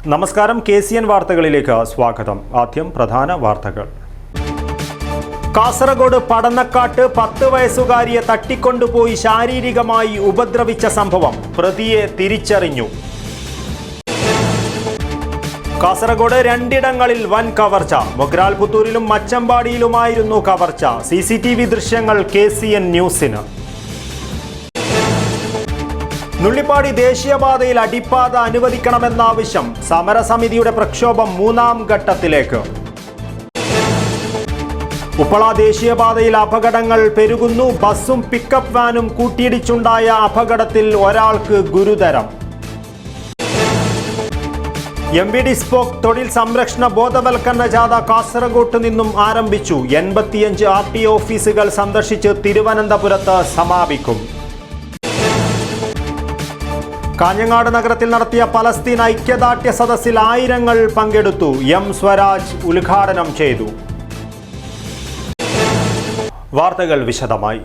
നമസ്കാരം, KCN വാർത്തകളിലേക്ക് സ്വാഗതം. ആദ്യം പ്രധാന വാർത്തകൾ. കാസർഗോഡ് പടന്നക്കാട്ട് 10 വയസ്സുകാരിയെ തട്ടിക്കൊണ്ടുപോയി ശാരീരികമായി ഉപദ്രവിച്ച സംഭവം, പ്രതിയെ തിരിച്ചറിഞ്ഞു. കാസർഗോഡ് 2 ഇടങ്ങളിൽ വൻ കവർച്ച. മൊഗ്രാൽ പുത്തൂരിലും മച്ചമ്പാടിയിലുമായിരുന്നു കവർച്ച. CCTV ദൃശ്യങ്ങൾ KCN ന്യൂസിന്. നുള്ളിപ്പാടി ദേശീയപാതയിൽ അടിപ്പാത അനുവദിക്കണമെന്ന ആവശ്യം. സമരസമിതിയുടെ പ്രക്ഷോഭം 3ാം ഘട്ടത്തിലേക്ക്. ഉപ്പള ദേശീയപാതയിൽ അപകടങ്ങൾ പെരുകുന്നു. ബസ്സും പിക്കപ്പ് വാനും കൂട്ടിയിടിച്ചുണ്ടായ അപകടത്തിൽ ഒരാൾക്ക് ഗുരുതരം. MVD സ്പോക്ക് തൊഴിൽ സംരക്ഷണ ബോധവൽക്കരണ ജാഥ കാസർഗോട്ട് നിന്നും ആരംഭിച്ചു. 85 RTO ഓഫീസുകൾ സന്ദർശിച്ച് തിരുവനന്തപുരത്ത് സമാപിക്കും. കാഞ്ഞങ്ങാട് നഗരത്തിൽ നടത്തിയ പലസ്തീൻ ഐക്യദാർഢ്യ സദസ്സിൽ ആയിരങ്ങൾ പങ്കെടുത്തു. M സ്വരാജ് ഉദ്ഘാടനം ചെയ്തു. വാർത്തകൾ വിശദമായി.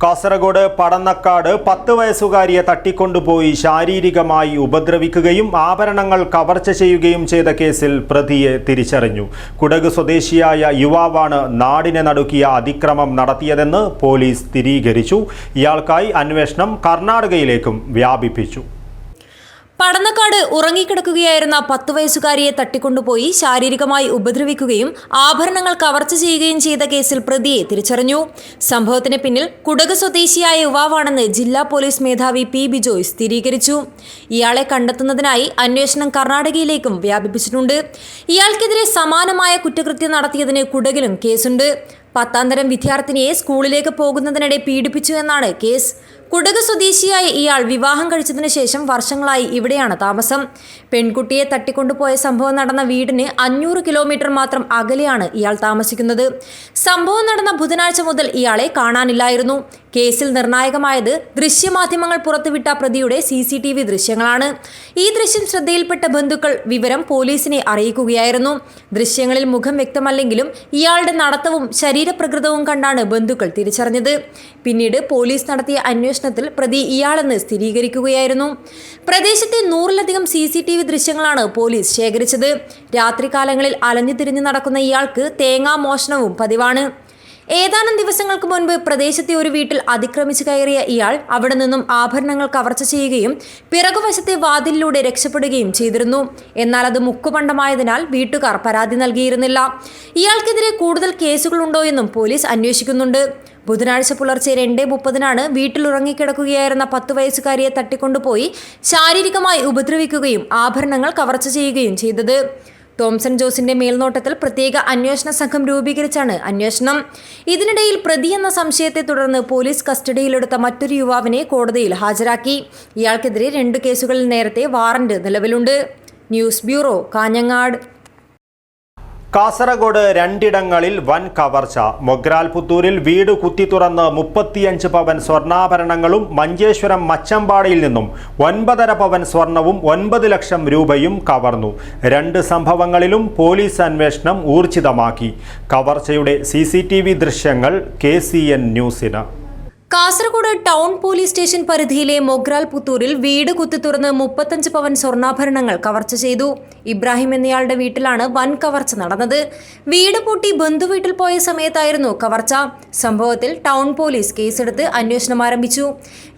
കാസർഗോഡ് പടന്നക്കാട് 10 വയസ്സുകാരിയെ തട്ടിക്കൊണ്ടുപോയി ശാരീരികമായി ഉപദ്രവിക്കുകയും ആഭരണങ്ങൾ കവർച്ച ചെയ്യുകയും ചെയ്ത കേസിൽ പ്രതിയെ തിരിച്ചറിഞ്ഞു. കുടക് സ്വദേശിയായ യുവാവാണ് നാടിനെ നടുക്കിയ അതിക്രമം നടത്തിയതെന്ന് പോലീസ് സ്ഥിരീകരിച്ചു. ഇയാൾക്കായി അന്വേഷണം കർണാടകയിലേക്കും വ്യാപിപ്പിച്ചു. പടന്നക്കാട് ഉറങ്ങിക്കിടക്കുകയായിരുന്ന 10 വയസ്സുകാരിയെ തട്ടിക്കൊണ്ടുപോയി ശാരീരികമായി ഉപദ്രവിക്കുകയും ആഭരണങ്ങൾ കവർച്ച ചെയ്യുകയും ചെയ്ത കേസിൽ പ്രതിയെ തിരിച്ചറിഞ്ഞു. സംഭവത്തിന് പിന്നിൽ കുടക് സ്വദേശിയായ യുവാവാണെന്ന് ജില്ലാ പോലീസ് മേധാവി P. ബിജോയ് സ്ഥിരീകരിച്ചു. ഇയാളെ കണ്ടെത്തുന്നതിനായി അന്വേഷണം കർണാടകയിലേക്കും വ്യാപിപ്പിച്ചിട്ടുണ്ട്. ഇയാൾക്കെതിരെ സമാനമായ കുറ്റകൃത്യം നടത്തിയതിന് കുടകിലും കേസുണ്ട്. 10ാം തരം വിദ്യാർത്ഥിനിയെ സ്കൂളിലേക്ക് പോകുന്നതിനിടെ പീഡിപ്പിച്ചു എന്നാണ് കേസ്. കുടക് സ്വദേശിയായ ഇയാൾ വിവാഹം കഴിച്ചതിനു ശേഷം വർഷങ്ങളായി ഇവിടെയാണ് താമസം. പെൺകുട്ടിയെ തട്ടിക്കൊണ്ടുപോയ സംഭവം നടന്ന വീടിന് 500 കിലോമീറ്റർ മാത്രം അകലെയാണ് ഇയാൾ താമസിക്കുന്നത്. സംഭവം നടന്ന ബുധനാഴ്ച മുതൽ ഇയാളെ കാണാനില്ലായിരുന്നു. കേസിൽ നിർണായകമായത് ദൃശ്യമാധ്യമങ്ങൾ പുറത്തുവിട്ട പ്രതിയുടെ CCTV ദൃശ്യങ്ങളാണ്. ഈ ദൃശ്യം ശ്രദ്ധയിൽപ്പെട്ട ബന്ധുക്കൾ വിവരം പോലീസിനെ അറിയിക്കുകയായിരുന്നു. ദൃശ്യങ്ങളിൽ മുഖം വ്യക്തമല്ലെങ്കിലും ഇയാളുടെ നടത്തവും ശരീരപ്രകൃതവും കണ്ടാണ് ബന്ധുക്കൾ തിരിച്ചറിഞ്ഞത്. പിന്നീട് പോലീസ് നടത്തിയ അന്വേഷണത്തിൽ പ്രതി ഇയാളെന്ന് സ്ഥിരീകരിക്കുകയായിരുന്നു. പ്രദേശത്തെ 100-ലധികം CCTV ദൃശ്യങ്ങളാണ് പോലീസ് ശേഖരിച്ചത്. രാത്രികാലങ്ങളിൽ അലഞ്ഞു തിരിഞ്ഞു നടക്കുന്ന ഇയാൾക്ക് തേങ്ങാ മോഷണവും പതിവാണ്. ഏതാനും ദിവസങ്ങൾക്ക് മുൻപ് പ്രദേശത്തെ ഒരു വീട്ടിൽ അതിക്രമിച്ചു കയറിയ ഇയാൾ അവിടെ നിന്നും ആഭരണങ്ങൾ കവർച്ച ചെയ്യുകയും പിറകുവശത്തെ വാതിലിലൂടെ രക്ഷപ്പെടുകയും ചെയ്തിരുന്നു. എന്നാൽ അത് മുക്കുപണ്ടമായതിനാൽ വീട്ടുകാർ പരാതി നൽകിയിരുന്നില്ല. ഇയാൾക്കെതിരെ കൂടുതൽ കേസുകളുണ്ടോ എന്നും പോലീസ് അന്വേഷിക്കുന്നുണ്ട്. ബുധനാഴ്ച പുലർച്ചെ 2:30 വീട്ടിൽ ഉറങ്ങിക്കിടക്കുകയായിരുന്ന 10 വയസ്സുകാരിയെ തട്ടിക്കൊണ്ടുപോയി ശാരീരികമായി ഉപദ്രവിക്കുകയും ആഭരണങ്ങൾ കവർച്ച ചെയ്യുകയും ചെയ്തത്. തോംസൺ ജോസിന്റെ മേൽനോട്ടത്തിൽ പ്രത്യേക അന്വേഷണ സംഘം രൂപീകരിച്ചാണ് അന്വേഷണം. ഇതിനിടയിൽ പ്രതി എന്ന സംശയത്തെ തുടർന്ന് പോലീസ് കസ്റ്റഡിയിലെടുത്ത മറ്റൊരു യുവാവിനെ കോടതിയിൽ ഹാജരാക്കി. ഇയാൾക്കെതിരെ 2 കേസുകളിൽ നേരത്തെ വാറന്റ് നിലവിലുണ്ട്. News bureau, Kanhangad. കാസർഗോഡ് 2 ഇടങ്ങളിൽ വൻ കവർച്ച. മൊഗ്രാൽ പുത്തൂരിൽ വീട് കുത്തി തുറന്ന് 35 പവൻ സ്വർണ്ണാഭരണങ്ങളും മഞ്ചേശ്വരം മച്ചമ്പാടിയിൽ നിന്നും 9.5 പവൻ സ്വർണവും 9 ലക്ഷം രൂപയും കവർന്നു. 2 സംഭവങ്ങളിലും പോലീസ് അന്വേഷണം ഊർജിതമാക്കി. കവർച്ചയുടെ CCTV ദൃശ്യങ്ങൾ KCN ന്യൂസിന്. കാസർഗോഡ് ടൗൺ പോലീസ് സ്റ്റേഷൻ പരിധിയിലെ മൊഗ്രാൽ പുത്തൂരിൽ വീട് കുത്തിത്തുറന്ന് 35 പവൻ സ്വർണ്ണാഭരണങ്ങൾ കവർച്ച ചെയ്തു. ഇബ്രാഹിം എന്നയാളുടെ വീട്ടിലാണ് വൻ കവർച്ച നടന്നത്. വീട് പൂട്ടി ബന്ധുവീട്ടിൽ പോയ സമയത്തായിരുന്നു കവർച്ച. സംഭവത്തിൽ ടൗൺ പോലീസ് കേസെടുത്ത് അന്വേഷണം ആരംഭിച്ചു.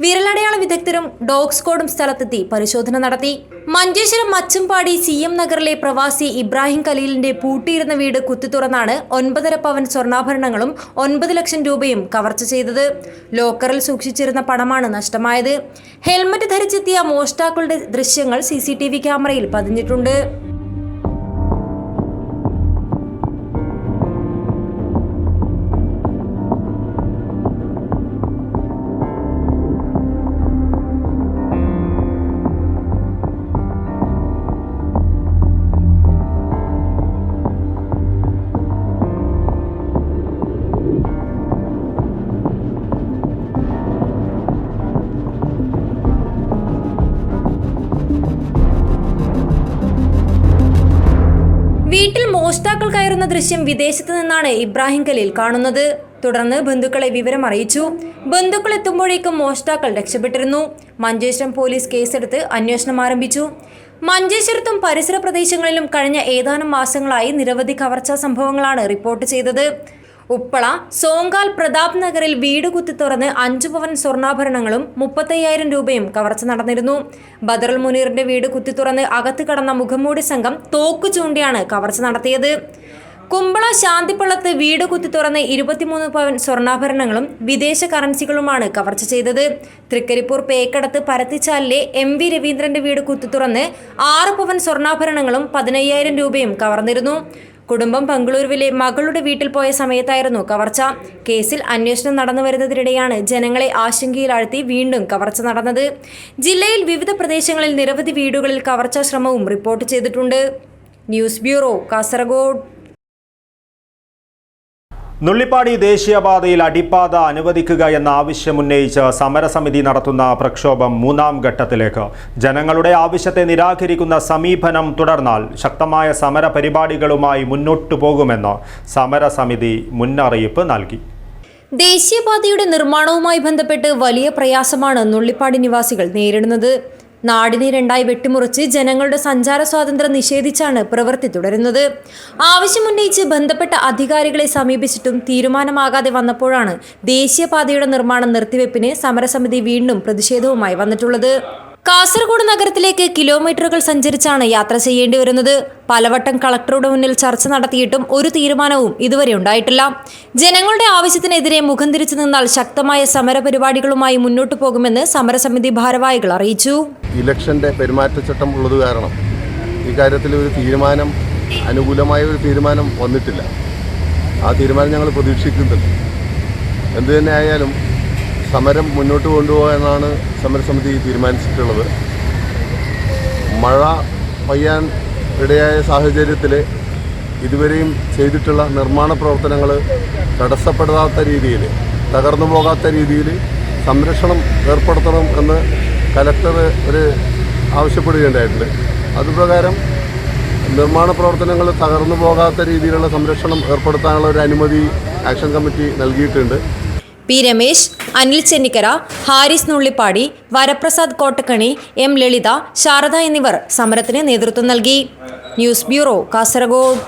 വിരലടയാള വിദഗ്ധരും ഡോഗ് സ്ക്വാഡും സ്ഥലത്തെത്തി പരിശോധന നടത്തി. മഞ്ചേശ്വരം മച്ചമ്പാടി CM നഗറിലെ പ്രവാസി ഇബ്രാഹിം ഖലീലിന്റെ പൂട്ടിയിരുന്ന വീട് കുത്തിത്തുറന്നാണ് 9.5 പവൻ സ്വർണ്ണാഭരണങ്ങളും 9 ലക്ഷം രൂപയും കവർച്ച ചെയ്തത്. ലോക്കറിൽ സൂക്ഷിച്ചിരുന്ന പണമാണ് നഷ്ടമായത്. ഹെൽമറ്റ് ധരിച്ചെത്തിയ മോഷ്ടാക്കളുടെ ദൃശ്യങ്ങൾ CCTV ക്യാമറയിൽ പതിഞ്ഞിട്ടുണ്ട്. വീട്ടിൽ മോഷ്ടാക്കൾ കയറുന്ന ദൃശ്യം വിദേശത്ത് നിന്നാണ് ഇബ്രാഹിം ഖലീൽ കാണുന്നത്. തുടർന്ന് ബന്ധുക്കളെ വിവരം അറിയിച്ചു. ബന്ധുക്കൾ എത്തുമ്പോഴേക്കും മോഷ്ടാക്കൾ രക്ഷപ്പെട്ടിരുന്നു. മഞ്ചേശ്വരം പോലീസ് കേസെടുത്ത് അന്വേഷണം ആരംഭിച്ചു. മഞ്ചേശ്വരത്തും പരിസര പ്രദേശങ്ങളിലും കഴിഞ്ഞ ഏതാനും മാസങ്ങളായി നിരവധി കവർച്ചാ സംഭവങ്ങളാണ് റിപ്പോർട്ട് ചെയ്തത്. ഉപ്പള സോങ്കാൽ പ്രതാപ് നഗറിൽ വീട് കുത്തി തുറന്ന് 5 പവൻ സ്വർണ്ണാഭരണങ്ങളും 35,000 രൂപയും കവർച്ച നടന്നിരുന്നു. ബദറുൽ മുനീറിന്റെ വീട് കുത്തി തുറന്ന് അകത്ത് കടന്ന മുഖംമൂടി സംഘം തോക്കു ചൂണ്ടിയാണ് കവർച്ച നടത്തിയത്. കുമ്പള ശാന്തിപ്പള്ളത്ത് വീട് കുത്തി തുറന്ന് 23 പവൻ സ്വർണ്ണാഭരണങ്ങളും വിദേശ കറൻസികളുമാണ് കവർച്ച ചെയ്തത്. തൃക്കരിപ്പൂർ പേക്കടത്ത് പരത്തിച്ചാലിലെ MV രവീന്ദ്രന്റെ വീട് കുത്തി തുറന്ന് 6 പവൻ സ്വർണ്ണാഭരണങ്ങളും 15,000 രൂപയും കവർന്നിരുന്നു. കുടുംബം ബംഗളൂരുവിലെ മകളുടെ വീട്ടിൽ പോയ സമയത്തായിരുന്നു കവർച്ച. കേസിൽ അന്വേഷണം നടന്നു വരുന്നതിനിടെയാണ് ജനങ്ങളെ ആശങ്കയിലാഴ്ത്തി വീണ്ടും കവർച്ച നടന്നത്. ജില്ലയിൽ വിവിധ പ്രദേശങ്ങളിൽ നിരവധി വീടുകളിൽ കവർച്ചാ ശ്രമവും റിപ്പോർട്ട് ചെയ്തിട്ടുണ്ട്. News bureau, Kasaragod. നുള്ളിപ്പാടി ദേശീയപാതയിൽ അടിപ്പാത അനുവദിക്കുക എന്ന ആവശ്യമുന്നയിച്ച് സമരസമിതി നടത്തുന്ന പ്രക്ഷോഭം 3ാം ഘട്ടത്തിലേക്ക്. ജനങ്ങളുടെ ആവശ്യത്തെ നിരാകരിക്കുന്ന സമീപനം തുടർന്നാൽ ശക്തമായ സമര പരിപാടികളുമായി മുന്നോട്ടു പോകുമെന്ന് സമരസമിതി മുന്നറിയിപ്പ് നൽകി. ദേശീയപാതയുടെ നിർമ്മാണവുമായി ബന്ധപ്പെട്ട് വലിയ പ്രയാസമാണ് നുള്ളിപ്പാടി നിവാസികൾ നേരിടുന്നത്. നാടിനെ രണ്ടായി വെട്ടിമുറിച്ച് ജനങ്ങളുടെ സഞ്ചാര സ്വാതന്ത്ര്യം നിഷേധിച്ചാണ് പ്രവൃത്തി തുടരുന്നത്. ആവശ്യമുന്നയിച്ച് ബന്ധപ്പെട്ട അധികാരികളെ സമീപിച്ചിട്ടും തീരുമാനമാകാതെ വന്നപ്പോഴാണ് ദേശീയപാതയുടെ നിർമ്മാണം നിർത്തിവെപ്പിന് സമരസമിതി വീണ്ടും പ്രതിഷേധവുമായി വന്നിട്ടുള്ളത്. കാസർഗോഡ് നഗരത്തിലേക്ക് കിലോമീറ്ററുകൾ സഞ്ചരിച്ചാണ് യാത്ര ചെയ്യേണ്ടി വരുന്നത്. പലവട്ടം കളക്ടറുടെ മുന്നിൽ ചർച്ച നടത്തിയിട്ടും ഒരു തീരുമാനവും ഇതുവരെ ഉണ്ടായിട്ടില്ല. ജനങ്ങളുടെ ആവശ്യത്തിനെതിരെ മുഖം തിരിച്ചു നിന്നാൽ ശക്തമായ സമരപരിപാടികളുമായി മുന്നോട്ടു പോകുമെന്ന് സമരസമിതി ഭാരവാഹികൾ അറിയിച്ചു. ഇലക്ഷന്റെ പെരുമാറ്റച്ചട്ടം ഉള്ളത് കാരണം ഈ കാര്യത്തിൽ ഒരു തീരുമാനം, അനുകൂലമായ ഒരു തീരുമാനം വന്നിട്ടില്ല. ആ തീരുമാനം ഞങ്ങൾ പ്രതീക്ഷിക്കുന്നുണ്ട്. എന്തു തന്നെ ആയാലും സമരം മുന്നോട്ട് കൊണ്ടുപോകാനാണ് സമരസമിതി തീരുമാനിച്ചിട്ടുള്ളത്. മഴ പെയ്യാൻ ഇടയായ സാഹചര്യത്തിൽ ഇതുവരെയും ചെയ്തിട്ടുള്ള നിർമ്മാണ പ്രവർത്തനങ്ങൾ തടസ്സപ്പെടാത്ത രീതിയിൽ, തകർന്നു പോകാത്ത രീതിയിൽ സംരക്ഷണം ഏർപ്പെടുത്തണം എന്ന് കലക്ടർ ആവശ്യപ്പെടുകയുണ്ടായിട്ടുണ്ട്. അതുപ്രകാരം നിർമ്മാണ പ്രവർത്തനങ്ങൾ തകർന്നു പോകാത്ത രീതിയിലുള്ള സംരക്ഷണം ഏർപ്പെടുത്താനുള്ള ഒരു അനുമതി ആക്ഷൻ കമ്മിറ്റി നൽകിയിട്ടുണ്ട്. പി രമേശ്, അനിൽ ചെന്നിക്കര, ഹാരിസ് നുള്ളിപ്പാടി, വരപ്രസാദ് കോട്ടക്കണി, M ലളിത, ശാരദ എന്നിവർ സമരത്തിന് നേതൃത്വം നൽകി. News bureau, Kasaragod.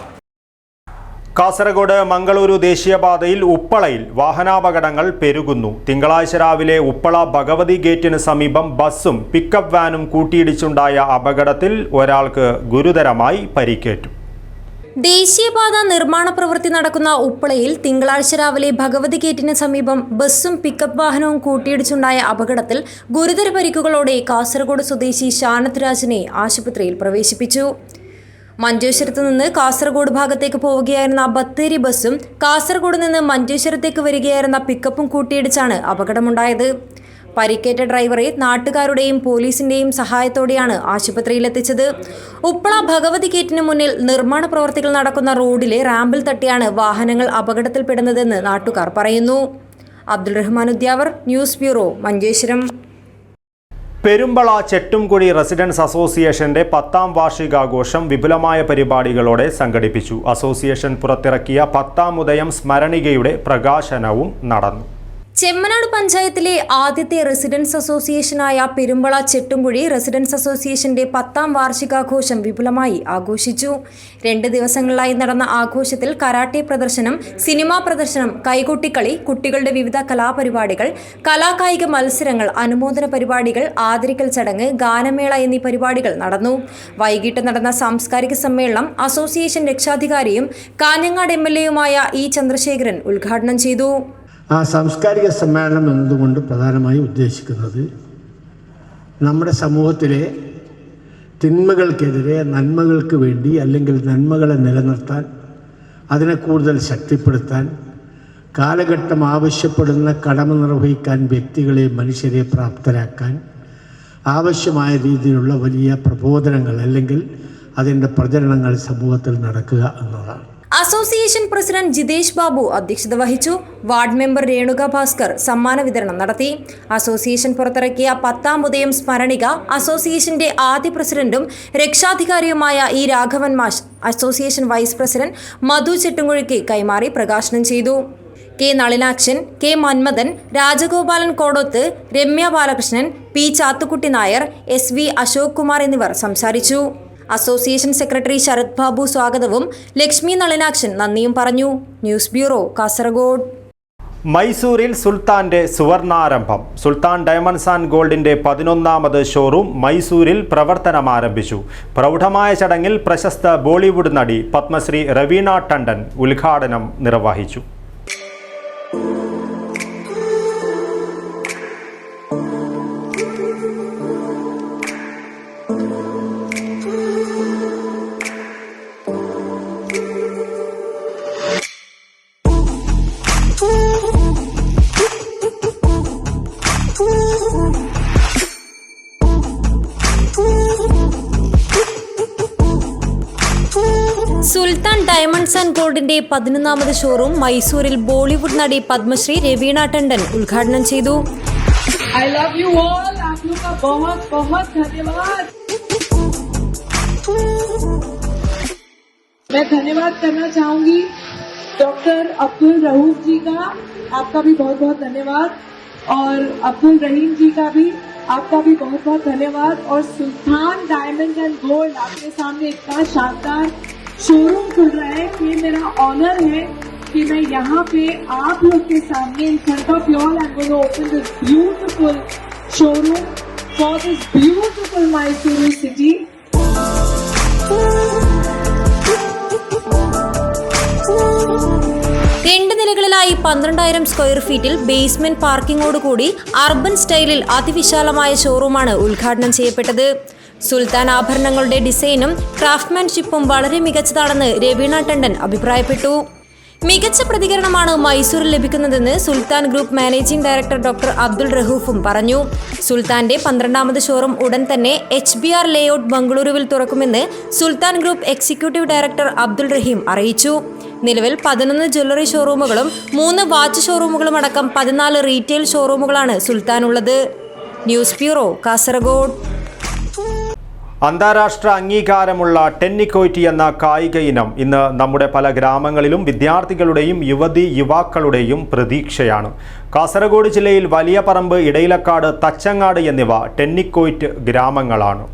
കാസർഗോഡ് മംഗളൂരു ദേശീയപാതയിൽ ഉപ്പളയിൽ വാഹനാപകടങ്ങൾ പെരുകുന്നു. തിങ്കളാഴ്ച രാവിലെ ഉപ്പള ഭഗവതി ഗേറ്റിന് സമീപം ബസ്സും പിക്കപ്പ് വാനും കൂട്ടിയിടിച്ചുണ്ടായ അപകടത്തിൽ ഒരാൾക്ക് ഗുരുതരമായി പരിക്കേറ്റു. ദേശീയപാത നിർമ്മാണ പ്രവൃത്തി നടക്കുന്ന ഉപ്പളയിൽ തിങ്കളാഴ്ച രാവിലെ ഭഗവതി ഗേറ്റിന് സമീപം ബസ്സും പിക്കപ്പ് വാഹനവും കൂട്ടിയിടിച്ചുണ്ടായ അപകടത്തിൽ ഗുരുതര പരിക്കുകളോടെ കാസർഗോഡ് സ്വദേശി ഷാനത്ത് രാജിനെ ആശുപത്രിയിൽ പ്രവേശിപ്പിച്ചു. മഞ്ചേശ്വരത്ത് നിന്ന് കാസർഗോഡ് ഭാഗത്തേക്ക് പോവുകയായിരുന്ന ബത്തേരി ബസ്സും കാസർഗോഡ് നിന്ന് മഞ്ചേശ്വരത്തേക്ക് വരികയായിരുന്ന പിക്കപ്പും കൂട്ടിയിടിച്ചാണ് അപകടമുണ്ടായത്. പരിക്കേറ്റ ഡ്രൈവറെ നാട്ടുകാരുടെയും പോലീസിന്റെയും സഹായത്തോടെയാണ് ആശുപത്രിയിലെത്തിച്ചത്. ഉപ്പള ഭഗവതി ഗേറ്റിന് മുന്നിൽ നിർമ്മാണ പ്രവർത്തികൾ നടക്കുന്ന റോഡിലെ റാമ്പിൽ തട്ടിയാണ് വാഹനങ്ങൾ അപകടത്തിൽപ്പെടുന്നതെന്ന് നാട്ടുകാർ പറയുന്നു. Abdul Rahman Udyavar, news bureau, Manjeshwaram. Perumbala Chettumkuzhi residents അസോസിയേഷന്റെ 10ാം വാർഷികാഘോഷം വിപുലമായ പരിപാടികളോടെ സംഘടിപ്പിച്ചു. അസോസിയേഷൻ പുറത്തിറക്കിയ 10ാം ഉദയം സ്മരണികയുടെ പ്രകാശനവും നടന്നു. ചെമ്മനാട് പഞ്ചായത്തിലെ ആദ്യത്തെ റെസിഡൻസ് അസോസിയേഷനായ പെരുമ്പള ചെട്ടുംകുഴി റെസിഡൻസ് അസോസിയേഷന്റെ 10ാം വാർഷികാഘോഷം വിപുലമായി ആഘോഷിച്ചു. 2 ദിവസങ്ങളിലായി നടന്ന ആഘോഷത്തിൽ കരാട്ടെ പ്രദർശനം, സിനിമാ പ്രദർശനം, കൈകൊട്ടിക്കളി, കുട്ടികളുടെ വിവിധ കലാപരിപാടികൾ, കലാകായിക മത്സരങ്ങൾ, അനുമോദന പരിപാടികൾ, ആദരിക്കൽ ചടങ്ങ്, ഗാനമേള എന്നീ പരിപാടികൾ നടന്നു. വൈകിട്ട് നടന്ന സാംസ്കാരിക സമ്മേളനം അസോസിയേഷൻ രക്ഷാധികാരിയും കാഞ്ഞങ്ങാട് MLAയുമായ E ചന്ദ്രശേഖരൻ ഉദ്ഘാടനം ചെയ്തു. ആ സാംസ്കാരിക സമ്മേളനം എന്നതുകൊണ്ട് പ്രധാനമായി ഉദ്ദേശിക്കുന്നത് നമ്മുടെ സമൂഹത്തിലെ തിന്മകൾക്കെതിരെ നന്മകൾക്ക് വേണ്ടി, അല്ലെങ്കിൽ നന്മകളെ നിലനിർത്താൻ, അതിനെ കൂടുതൽ ശക്തിപ്പെടുത്താൻ, കാലഘട്ടം ആവശ്യപ്പെടുന്ന കടമ നിർവഹിക്കാൻ വ്യക്തികളെ, മനുഷ്യരെ പ്രാപ്തരാക്കാൻ ആവശ്യമായ രീതിയിലുള്ള വലിയ പ്രബോധനങ്ങൾ അല്ലെങ്കിൽ അതിൻ്റെ പ്രചരണങ്ങൾ സമൂഹത്തിൽ നടക്കുക എന്നതാണ്. അസോസിയേഷൻ പ്രസിഡന്റ് ജിതേഷ് ബാബു അധ്യക്ഷത വഹിച്ചു. വാർഡ് മെമ്പർ രേണുക ഭാസ്കർ സമ്മാന വിതരണം നടത്തി. അസോസിയേഷൻ പുറത്തിറക്കിയ 10ാം ഉദയം സ്മരണിക അസോസിയേഷന്റെ ആദ്യ പ്രസിഡന്റും രക്ഷാധികാരിയുമായ E രാഘവൻ മാഷ് അസോസിയേഷൻ വൈസ് പ്രസിഡന്റ് മധു ചെട്ടുംകുഴിക്ക് കൈമാറി പ്രകാശനം ചെയ്തു. K Nalinakshan, K Manmadhan, Rajagopalan Kodoth, Ramya Balakrishnan, P Chathukutty Nair, SV Ashok Kumar എന്നിവർ സംസാരിച്ചു. അസോസിയേഷൻ സെക്രട്ടറി ശരത് ബാബു സ്വാഗതവും ലക്ഷ്മി നളിനാക്ഷൻ നന്ദിയും പറഞ്ഞു. News bureau, Kasaragod. മൈസൂരിൽ സുൽത്താന്റെ സുവർണാരംഭം. സുൽത്താൻ ഡയമണ്ട്സ് ആൻഡ് ഗോൾഡിന്റെ 11ാമത് ഷോറൂം മൈസൂരിൽ പ്രവർത്തനമാരംഭിച്ചു. പ്രൗഢമായ ചടങ്ങിൽ പ്രശസ്ത ബോളിവുഡ് നടി പത്മശ്രീ രവീണ ടണ്ടൻ ഉദ്ഘാടനം നിർവഹിച്ചു. സുൽത്താൻ ഡയമണ്ട്സ് ആൻഡ് ഗോൾഡിന്റെ 11ാമത് ഷോറൂം മൈസൂരിൽ ബോളിവുഡ് നടി പത്മശ്രീ രവീണ ടണ്ടൻ ഉദ്ഘാടനം ചെയ്തു. I love you all. आप लोग का बहुत बहुत धन्यवाद. मैं धन्यवाद करना चाहूंगी डॉक्टर अब्दुल रऊफ जी का, आपका भी बहुत बहुत धन्यवाद, और अब्दुल रहीम जी का भी आपका भी बहुत बहुत धन्यवाद. और सुल्तान डायमंड एंड गोल्ड आपके सामने इतना शानदार शोरूम खुल रहा है कि मेरा ऑनर है कि मैं यहाँ पे आप लोग के सामने in front of you all I am going to open this beautiful showroom for this beautiful Mysuru city. രണ്ട് നിലകളിലായി 12,000 സ്ക്വയർ ഫീറ്റിൽ ബേസ്മെന്റ് പാർക്കിംഗോടുകൂടി അർബൻ സ്റ്റൈലിൽ അതിവിശാലമായ ഷോറൂമാണ് ഉദ്ഘാടനം ചെയ്യപ്പെട്ടത്. സുൽത്താൻ ആഭരണങ്ങളുടെ ഡിസൈനും ക്രാഫ്റ്റ്മാൻഷിപ്പും വളരെ മികച്ചതാണെന്ന് രവീണ ടണ്ടൻ അഭിപ്രായപ്പെട്ടു. മികച്ച പ്രതികരണമാണ് മൈസൂരിൽ ലഭിക്കുന്നതെന്ന് Sultan group managing director doctor Abdul റഹൂഫും പറഞ്ഞു. സുൽത്താന്റെ 12ാമത് ഷോറൂം ഉടൻ തന്നെ HBR ലേഔട്ട് ബംഗളൂരുവിൽ തുറക്കുമെന്ന് സുൽത്താൻ ഗ്രൂപ്പ് എക്സിക്യൂട്ടീവ് ഡയറക്ടർ അബ്ദുൾ റഹീം അറിയിച്ചു. നിലവിൽ 11 ജ്വല്ലറി ഷോറൂമുകളും 3 വാച്ച് ഷോറൂമുകളും അടക്കം 14 റീറ്റെയിൽ ഷോറൂമുകളാണ് സുൽത്താനുള്ളത്. News bureau, Kasaragod. അന്താരാഷ്ട്ര അംഗീകാരമുള്ള ടെന്നിക്കോയ്റ്റ് എന്ന കായിക ഇനം ഇന്ന് നമ്മുടെ പല ഗ്രാമങ്ങളിലും വിദ്യാർത്ഥികളുടെയും യുവാക്കളുടെയും പ്രതീക്ഷയാണ്. കാസർഗോഡ് ജില്ലയിൽ വലിയ പറമ്പ്, ഇടയിലക്കാട്, തച്ചങ്ങാട് എന്നിവ ടെന്നിക്കോയ്റ്റ് ഗ്രാമങ്ങളാണ്.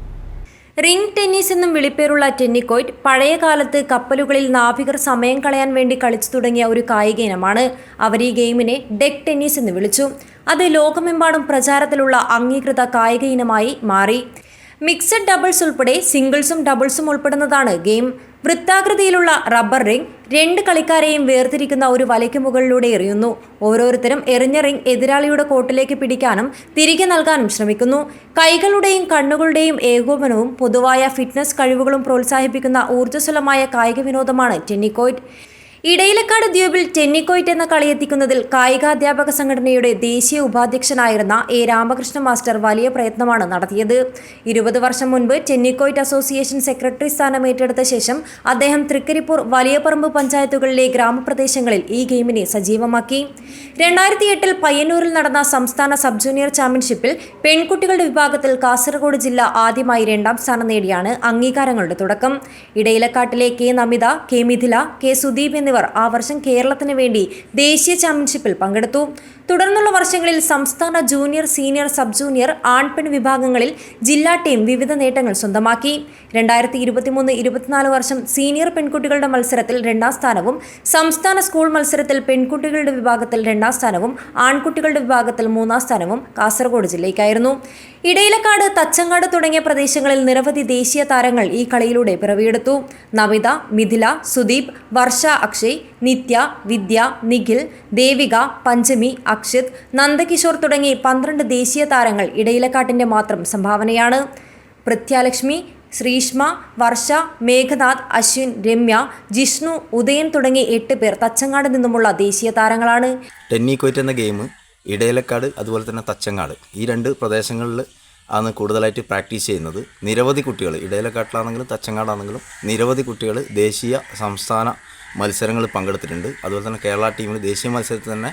റിംഗ് ടെന്നീസ് എന്നും വിളിപ്പേരുള്ള ടെന്നിക്കോയ്റ്റ് പഴയ കാലത്ത് കപ്പലുകളിൽ നാവികർ സമയം കളയാൻ വേണ്ടി കളിച്ചു തുടങ്ങിയ ഒരു കായിക ഇനമാണ്. അവർ ഈ ഗെയിമിനെ ഡെക്ക് ടെന്നീസ് എന്ന് വിളിച്ചു. അത് ലോകമെമ്പാടും പ്രചാരത്തിലുള്ള അംഗീകൃത കായിക ഇനമായി മാറി. മിക്സഡ് ഡബിൾസ് ഉൾപ്പെടെ സിംഗിൾസും ഡബിൾസും ഉൾപ്പെടുന്നതാണ് ഗെയിം. വൃത്താകൃതിയിലുള്ള റബ്ബർ റിംഗ് 2 കളിക്കാരെയും വേർതിരിക്കുന്ന ഒരു വലയ്ക്ക് മുകളിലൂടെ എറിയുന്നു. ഓരോരുത്തരും എറിഞ്ഞ റിംഗ് എതിരാളിയുടെ കോർട്ടിലേക്ക് പിടിക്കാനും തിരികെ നൽകാനും ശ്രമിക്കുന്നു. കൈകളുടെയും കണ്ണുകളുടെയും ഏകോപനവും പൊതുവായ ഫിറ്റ്നസ് കഴിവുകളും പ്രോത്സാഹിപ്പിക്കുന്ന ഊർജ്ജസ്വലമായ കായിക വിനോദമാണ് ടെന്നിക്കോയ്റ്റ്. ഇടയിലക്കാട് ദ്വീപിൽ ടെന്നിക്കോയ്റ്റ് എന്ന കളിയെത്തിക്കുന്നതിൽ കായികാധ്യാപക സംഘടനയുടെ ദേശീയ ഉപാധ്യക്ഷനായിരുന്ന A. രാമകൃഷ്ണ മാസ്റ്റർ വലിയ പ്രയത്നമാണ് നടത്തിയത്. 20 വർഷം മുൻപ് ടെന്നിക്കോയ്റ്റ് അസോസിയേഷൻ സെക്രട്ടറി സ്ഥാനം ഏറ്റെടുത്ത ശേഷം അദ്ദേഹം തൃക്കരിപ്പൂർ, വലിയപറമ്പ് പഞ്ചായത്തുകളിലെ ഗ്രാമപ്രദേശങ്ങളിൽ ഈ ഗെയിമിനെ സജീവമാക്കി. 2008 പയ്യന്നൂരിൽ നടന്ന സംസ്ഥാന സബ് ജൂനിയർ ചാമ്പ്യൻഷിപ്പിൽ പെൺകുട്ടികളുടെ വിഭാഗത്തിൽ കാസർഗോഡ് ജില്ല ആദ്യമായി 2ാം സ്ഥാനം നേടിയാണ് അംഗീകാരങ്ങളുടെ തുടക്കം. ഇടയിലക്കാട്ടിലെ K. Namitha, K. Mithila, K. Sudeep എന്നിവർ ആ വർഷം കേരളത്തിന് വേണ്ടി ദേശീയ ചാമ്പ്യൻഷിപ്പിൽ പങ്കെടുത്തു. തുടർന്നുള്ള വർഷങ്ങളിൽ സംസ്ഥാന ജൂനിയർ, സീനിയർ, സബ് ജൂനിയർ, ആൺപെൺ വിഭാഗങ്ങളിൽ ജില്ലാ ടീം വിവിധ നേട്ടങ്ങൾ സ്വന്തമാക്കി. 2023-24 വർഷം സീനിയർ പെൺകുട്ടികളുടെ മത്സരത്തിൽ 2ാം സ്ഥാനവും സംസ്ഥാന സ്കൂൾ മത്സരത്തിൽ പെൺകുട്ടികളുടെ വിഭാഗത്തിൽ 2ാം സ്ഥാനവും ആൺകുട്ടികളുടെ വിഭാഗത്തിൽ 3ാം സ്ഥാനവും കാസർഗോഡ് ജില്ലയ്ക്കായിരുന്നു. ഇടയിലക്കാട്, തച്ചങ്ങാട് തുടങ്ങിയ പ്രദേശങ്ങളിൽ നിരവധി ദേശീയ താരങ്ങൾ ഈ കളിയിലൂടെ പിറവിയെടുത്തു. നമിത, മിഥില, സുദീപ്, വർഷ, അക്ഷയ്, നിത്യ, വിദ്യ, നിഖിൽ, ദേവിക, പഞ്ചമി, അക്ഷിത്, നന്ദകിഷോർ തുടങ്ങി 12 ദേശീയ താരങ്ങൾ ഇടയിലക്കാട്ടിന്റെ മാത്രം സംഭാവനയാണ്. പൃഥ്യാലക്ഷ്മി, ശ്രീഷ്മ, വർഷ, മേഘനാഥ്, അശ്വിൻ, രമ്യ, ജിഷ്ണു, ഉദയൻ തുടങ്ങി 8 പേർ തച്ചങ്ങാട് നിന്നുമുള്ള ദേശീയ താരങ്ങളാണ്. ടെന്നിക്കോയ്റ്റ് എന്ന ഗെയിം ഇടയിലക്കാട് അതുപോലെ തന്നെ തച്ചങ്ങാട് ഈ 2 പ്രദേശങ്ങളിൽ ആണ് കൂടുതലായിട്ട് പ്രാക്ടീസ് ചെയ്യുന്നത്. നിരവധി കുട്ടികൾ ഇടയിലക്കാട്ടിലാണെങ്കിലും തച്ചങ്ങാടാണെങ്കിലും നിരവധി കുട്ടികൾ ദേശീയ, സംസ്ഥാന മത്സരങ്ങളിൽ പങ്കെടുത്തിട്ടുണ്ട്. അതുപോലെ തന്നെ കേരള ടീമിൽ ദേശീയ മത്സരത്തിൽ തന്നെ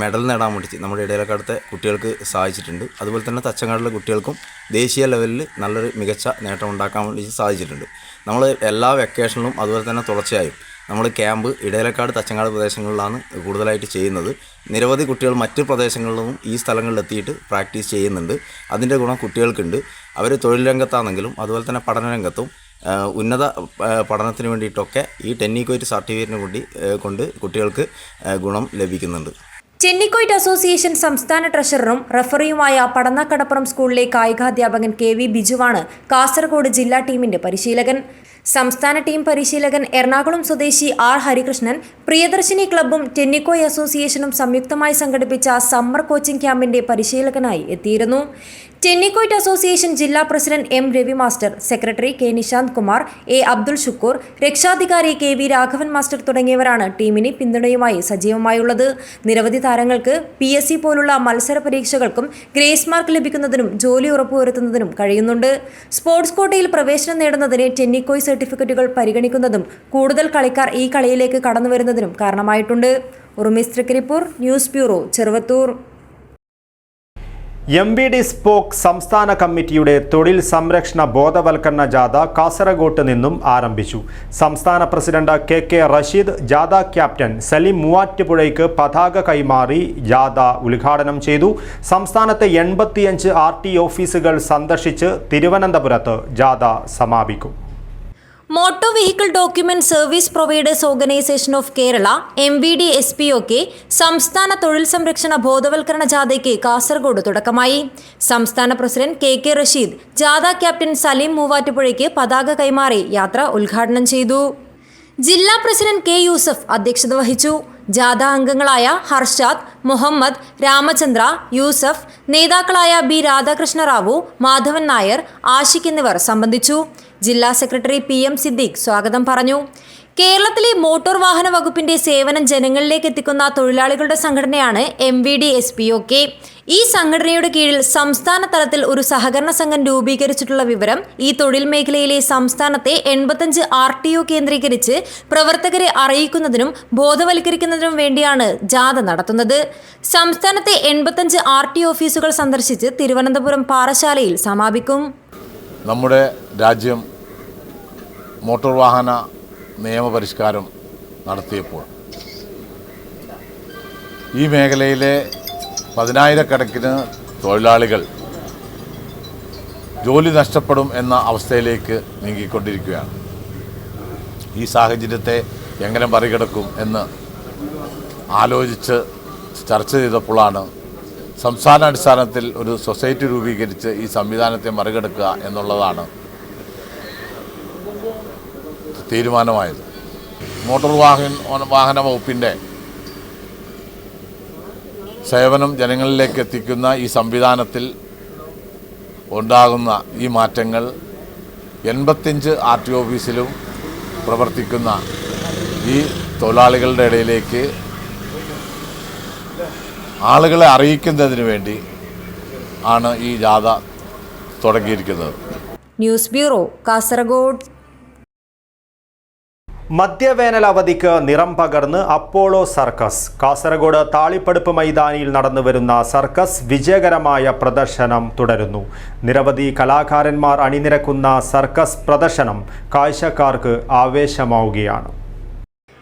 മെഡൽ നേടാൻ വേണ്ടി നമ്മുടെ ഇടയിലക്കാടത്തെ കുട്ടികൾക്ക് സാധിച്ചിട്ടുണ്ട്. അതുപോലെ തന്നെ തച്ചങ്ങാടിലെ കുട്ടികൾക്കും ദേശീയ ലെവലിൽ നല്ലൊരു മികച്ച നേട്ടം ഉണ്ടാക്കാൻ വേണ്ടി സാധിച്ചിട്ടുണ്ട്. നമ്മൾ എല്ലാ വെക്കേഷനിലും അതുപോലെ തന്നെ തുടർച്ചയായും നമ്മൾ ക്യാമ്പ് ഇടയിലക്കാട് തച്ചങ്ങാട് പ്രദേശങ്ങളിലാണ് കൂടുതലായിട്ട് ചെയ്യുന്നത്. നിരവധി കുട്ടികൾ മറ്റ് പ്രദേശങ്ങളിലും ഈ സ്ഥലങ്ങളിലെത്തിയിട്ട് പ്രാക്ടീസ് ചെയ്യുന്നുണ്ട്. അതിൻ്റെ ഗുണം കുട്ടികൾക്കുണ്ട്. അവർ തൊഴിൽ രംഗത്താണെങ്കിലും അതുപോലെ തന്നെ പഠനരംഗത്തും ഉന്നത പഠനത്തിന് വേണ്ടിയിട്ടൊക്കെ ഈ ടെന്നിക്കോയ്റ്റ് സർട്ടിഫിക്കറ്റിന് കൊണ്ട് കുട്ടികൾക്ക് ഗുണം ലഭിക്കുന്നുണ്ട്. ചെന്നിക്കോയ്റ്റ് അസോസിയേഷൻ സംസ്ഥാന ട്രഷററും റഫറിയുമായ പടന്നക്കടപ്പുറം സ്കൂളിലെ കായികാധ്യാപകൻ KV ബിജുവാണ് കാസർഗോഡ് ജില്ലാ ടീമിന്റെ പരിശീലകൻ. സംസ്ഥാന ടീം പരിശീലകൻ എറണാകുളം സ്വദേശി R ഹരികൃഷ്ണൻ പ്രിയദർശിനി ക്ലബ്ബും ടെന്നിക്കോയ് അസോസിയേഷനും സംയുക്തമായി സംഘടിപ്പിച്ച സമ്മർ കോച്ചിംഗ് ക്യാമ്പിന്റെ പരിശീലകനായി എത്തിയിരുന്നു. ടെന്നിക്കോയ്റ്റ് അസോസിയേഷൻ ജില്ലാ president M Ravi master, secretary K Nishant Kumar, A Abdul Shukoor, രക്ഷാധികാരി KV രാഘവൻ മാസ്റ്റർ തുടങ്ങിയവരാണ് ടീമിന് പിന്തുണയുമായി സജീവമായുള്ളത്. നിരവധി താരങ്ങൾക്ക് PSC പോലുള്ള മത്സര പരീക്ഷകൾക്കും ഗ്രേസ് മാർക്ക് ലഭിക്കുന്നതിനും ജോലി ഉറപ്പുവരുത്തുന്നതിനും കഴിയുന്നുണ്ട്. സ്പോർട്സ് കോട്ടയിൽ പ്രവേശനം നേടുന്നതിന് ടെന്നിക്കോയ് സർട്ടിഫിക്കറ്റുകൾ പരിഗണിക്കുന്നതും കൂടുതൽ കളിക്കാർ ഈ കളിയിലേക്ക് കടന്നുവരുന്നതിനും കാരണമായിട്ടുണ്ട്. Urumees Thrikaripur, news bureau, Cheruvathur. MBD സ്പോക്ക് സംസ്ഥാന കമ്മിറ്റിയുടെ തൊഴിൽ സംരക്ഷണ ബോധവൽക്കരണ ജാഥ കാസർഗോട്ട് നിന്നും ആരംഭിച്ചു. സംസ്ഥാന പ്രസിഡന്റ് KK റഷീദ് ജാഥ ക്യാപ്റ്റൻ സലീം മൂവാറ്റുപുഴയ്ക്ക് പതാക കൈമാറി ജാഥ ഉദ്ഘാടനം ചെയ്തു. സംസ്ഥാനത്തെ 85 RT ഓഫീസുകൾ സന്ദർശിച്ച് തിരുവനന്തപുരത്ത് ജാഥ സമാപിക്കും. Motor vehicle document service providers organisation of Kerala MVD SPOK സംസ്ഥാന തൊഴിൽ സംരക്ഷണ ബോധവൽക്കരണ ജാഥയ്ക്ക് കാസർഗോഡ് തുടക്കമായി. സംസ്ഥാന പ്രസിഡന്റ് KK റഷീദ് ജാഥ ക്യാപ്റ്റൻ സലീം മൂവാറ്റുപുഴയ്ക്ക് പതാക കൈമാറി യാത്ര ഉദ്ഘാടനം ചെയ്തു. ജില്ലാ പ്രസിഡന്റ് K യൂസഫ് അധ്യക്ഷത വഹിച്ചു. ജാഥ അംഗങ്ങളായ ഹർഷാദ്, മുഹമ്മദ്, രാമചന്ദ്ര, യൂസഫ്, നേതാക്കളായ B രാധാകൃഷ്ണ റാവു, മാധവൻ നായർ, ആഷിഖ് എന്നിവർ സംബന്ധിച്ചു. ജില്ലാ സെക്രട്ടറി PM സിദ്ദീഖ് സ്വാഗതം പറഞ്ഞു. കേരളത്തിലെ മോട്ടോർ വാഹന വകുപ്പിന്റെ സേവനം ജനങ്ങളിലേക്ക് എത്തിക്കുന്ന തൊഴിലാളികളുടെ സംഘടനയാണ് MVD SPOK. ഈ സംഘടനയുടെ കീഴിൽ സംസ്ഥാന തലത്തിൽ ഒരു സഹകരണ സംഘം രൂപീകരിച്ചിട്ടുള്ള വിവരം ഈ തൊഴിൽ മേഖലയിലെ സംസ്ഥാനത്തെ 85 RTO കേന്ദ്രീകരിച്ച് പ്രവർത്തകരെ അറിയിക്കുന്നതിനും ബോധവൽക്കരിക്കുന്നതിനും വേണ്ടിയാണ് ജാഥ നടത്തുന്നത്. സംസ്ഥാനത്തെ 85 RT ഓഫീസുകൾ സന്ദർശിച്ച് തിരുവനന്തപുരം പാറശാലയിൽ സമാപിക്കും. നമ്മുടെ രാജ്യം മോട്ടോർ വാഹന നിയമപരിഷ്കാരം നടത്തിയപ്പോൾ ഈ മേഖലയിലെ 10,000-കണക്കിന് തൊഴിലാളികൾ ജോലി നഷ്ടപ്പെടും എന്ന അവസ്ഥയിലേക്ക് നീങ്ങിക്കൊണ്ടിരിക്കുകയാണ്. ഈ സാഹചര്യത്തെ എങ്ങനെ മറികടക്കും എന്ന് ആലോചിച്ച് ചർച്ച ചെയ്തപ്പോഴാണ് സംസ്ഥാനാടിസ്ഥാനത്തിൽ ഒരു സൊസൈറ്റി രൂപീകരിച്ച് ഈ സംവിധാനത്തെ മറികടക്കുക എന്നുള്ളതാണ് തീരുമാനമായത്. മോട്ടോർ വാഹന വകുപ്പിൻ്റെ സേവനം ജനങ്ങളിലേക്ക് എത്തിക്കുന്ന ഈ സംവിധാനത്തിൽ ഉണ്ടാകുന്ന ഈ മാറ്റങ്ങൾ 85 RT ഓഫീസിലും പ്രവർത്തിക്കുന്ന ഈ തൊഴിലാളികളുടെ ഇടയിലേക്ക് ആളുകളെ അറിയിക്കുന്നതിന് വേണ്ടി ആണ് ഈ ജാഥ തുടങ്ങിയിരിക്കുന്നത്. News bureau, Kasaragod. മധ്യവേനൽ അവധിക്ക് നിറം പകർന്ന് അപ്പോളോ സർക്കസ്. കാസർഗോഡ് താളിപ്പടുപ്പ് മൈതാനിയിൽ നടന്നുവരുന്ന സർക്കസ് വിജയകരമായ പ്രദർശനം തുടരുന്നു. നിരവധി കലാകാരന്മാർ അണിനിരക്കുന്ന സർക്കസ് പ്രദർശനം കാഴ്ചക്കാർക്ക് ആവേശമാവുകയാണ്.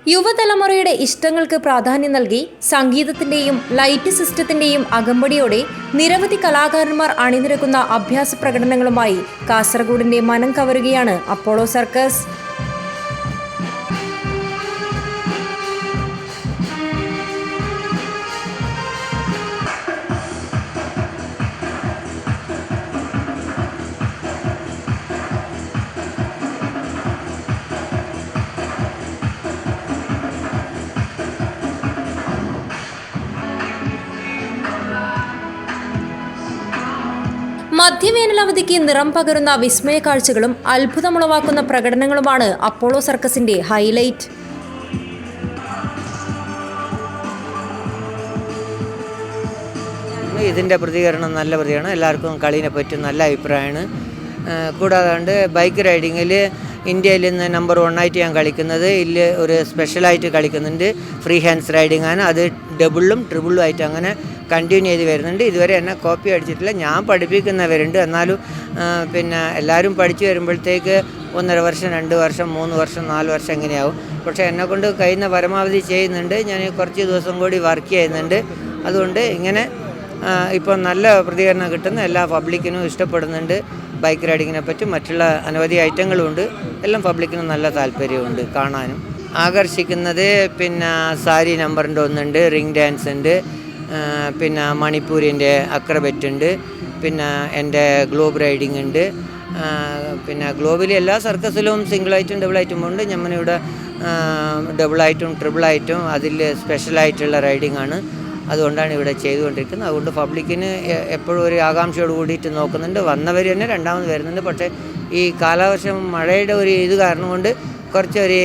യുവതലമുറയുടെ ഇഷ്ടങ്ങൾക്ക് പ്രാധാന്യം നൽകി സംഗീതത്തിന്റെയും ലൈറ്റ് സിസ്റ്റത്തിന്റെയും അകമ്പടിയോടെ നിരവധി കലാകാരന്മാർ അണിനിരക്കുന്ന അഭ്യാസ പ്രകടനങ്ങളുമായി കാസർഗോഡിന്റെ മനം കവരുകയാണ് അപ്പോളോ സർക്കസ്. മധ്യവേനലവധിക്ക് നിറം പകരുന്ന വിസ്മയ കാഴ്ചകളും അത്ഭുതമുളവാക്കുന്ന പ്രകടനങ്ങളുമാണ് അപ്പോളോ സർക്കസിന്റെ ഹൈലൈറ്റ്. ഇതിൻ്റെ പ്രതികരണം നല്ല പ്രതികരണം. എല്ലാവർക്കും കളീനെ പറ്റി നല്ല അഭിപ്രായമാണ്. കൂടാതെ ബൈക്ക് റൈഡിങ്ങിൽ ഇന്ത്യയിൽ നിന്ന് നമ്പർ 1 ആയിട്ട് ഞാൻ കളിക്കുന്നത്. ഇതിൽ ഒരു സ്പെഷ്യലായിട്ട് കളിക്കുന്നുണ്ട്. ഫ്രീ ഹാൻഡ്സ് റൈഡിംഗ് ആണ്. അത് ഡബിളും ട്രിപ്പിളും ആയിട്ട് അങ്ങനെ കണ്ടിന്യൂ ചെയ്ത് വരുന്നുണ്ട്. ഇതുവരെ എന്നെ കോപ്പി അടിച്ചിട്ടില്ല. ഞാൻ പഠിപ്പിക്കുന്നവരുണ്ട്. എന്നാലും എല്ലാവരും പഠിച്ചു വരുമ്പോഴത്തേക്ക് 1.5 വർഷം, 2 വർഷം, 3 വർഷം, 4 വർഷം എങ്ങനെയാവും. പക്ഷേ എന്നെക്കൊണ്ട് കഴിയുന്ന പരമാവധി ചെയ്യുന്നുണ്ട്. ഞാൻ കുറച്ച് ദിവസം കൂടി വർക്ക് ചെയ്യുന്നുണ്ട്. അതുകൊണ്ട് ഇങ്ങനെ ഇപ്പോൾ നല്ല പ്രതികരണം കിട്ടുന്ന എല്ലാ പബ്ലിക്കിനും ഇഷ്ടപ്പെടുന്നുണ്ട്. ബൈക്ക് റൈഡിങ്ങിനെ പറ്റി മറ്റുള്ള അനവധി ഐറ്റങ്ങളുമുണ്ട്. എല്ലാം പബ്ലിക്കിനും നല്ല താല്പര്യമുണ്ട് കാണാനും. ആകർഷിക്കുന്നത് പിന്നെ സാരി നമ്പറിൻ്റെ ഒന്നുണ്ട്, റിംഗ് ഡാൻസ് ഉണ്ട്, പിന്നെ മണിപ്പൂരിൻ്റെ അക്രബറ്റ് ഉണ്ട്, പിന്നെ എൻ്റെ ഗ്ലോബ് റൈഡിങ് ഉണ്ട്. പിന്നെ ഗ്ലോബിലെ എല്ലാ സർക്കസിലും സിംഗിളായിട്ടും ഡബിളായിട്ടും ഉണ്ട്. നമ്മളിവിടെ ഡബിളായിട്ടും ട്രിപ്പിളായിട്ടും അതിൽ സ്പെഷ്യലായിട്ടുള്ള റൈഡിങ് ആണ്. അതുകൊണ്ടാണ് ഇവിടെ ചെയ്തുകൊണ്ടിരിക്കുന്നത്. അതുകൊണ്ട് പബ്ലിക്കിന് എപ്പോഴും ഒരു ആകാംക്ഷയോട് കൂടിയിട്ട് നോക്കുന്നുണ്ട്. വന്നവർ തന്നെ രണ്ടാമത് വരുന്നുണ്ട്. പക്ഷേ ഈ കാലവർഷം മഴയുടെ ഒരു ഇത് കാരണം കൊണ്ട് കുറച്ചൊരു